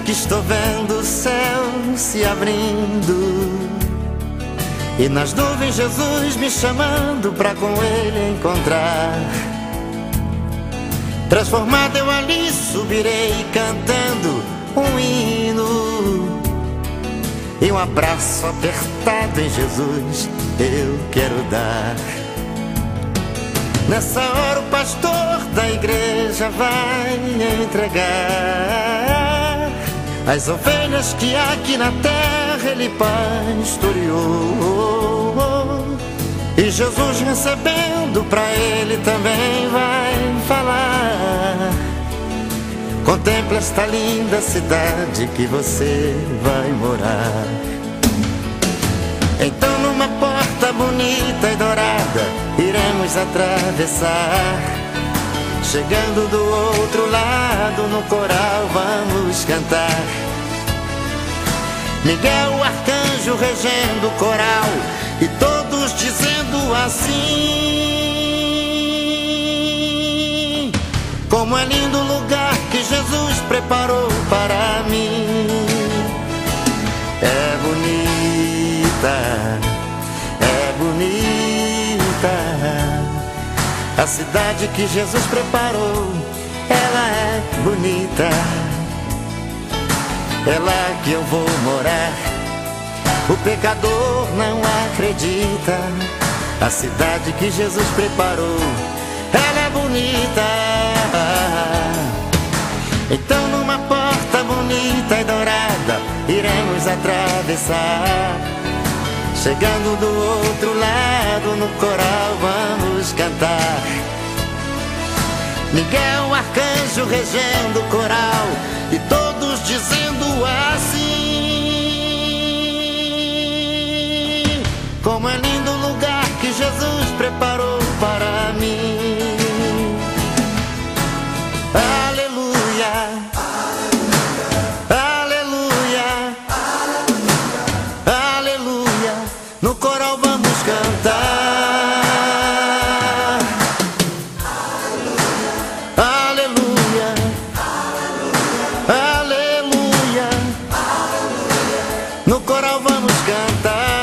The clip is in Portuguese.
que estou vendo o céu se abrindo, e nas nuvens Jesus me chamando pra com Ele encontrar. Transformado eu ali subirei cantando um hino, e um abraço apertado em Jesus eu quero dar. Nessa hora o pastor da igreja vai entregar as ovelhas que aqui na terra ele pastoreou, e Jesus recebendo pra ele também vai falar: contemple esta linda cidade que você vai morar. Então numa porta bonita e dourada iremos atravessar, chegando do outro lado no coral vamos cantar. Miguel, o arcanjo, regendo o coral, e todos dizendo assim: como é lindo o lugar que Jesus preparou para mim. É bonita, é bonita a cidade que Jesus preparou. Ela é bonita, é lá que eu vou morar. O pecador não acredita, a cidade que Jesus preparou, ela é bonita. Então numa porta bonita e dourada iremos atravessar, chegando do outro lado no coral vamos cantar. Miguel, o arcanjo, regendo o coral, e todos dizendo assim: como é lindo o lugar que Jesus preparou para mim. Aleluia, aleluia, aleluia. No coral vamos cantar. Aleluia, aleluia. No coral vamos cantar.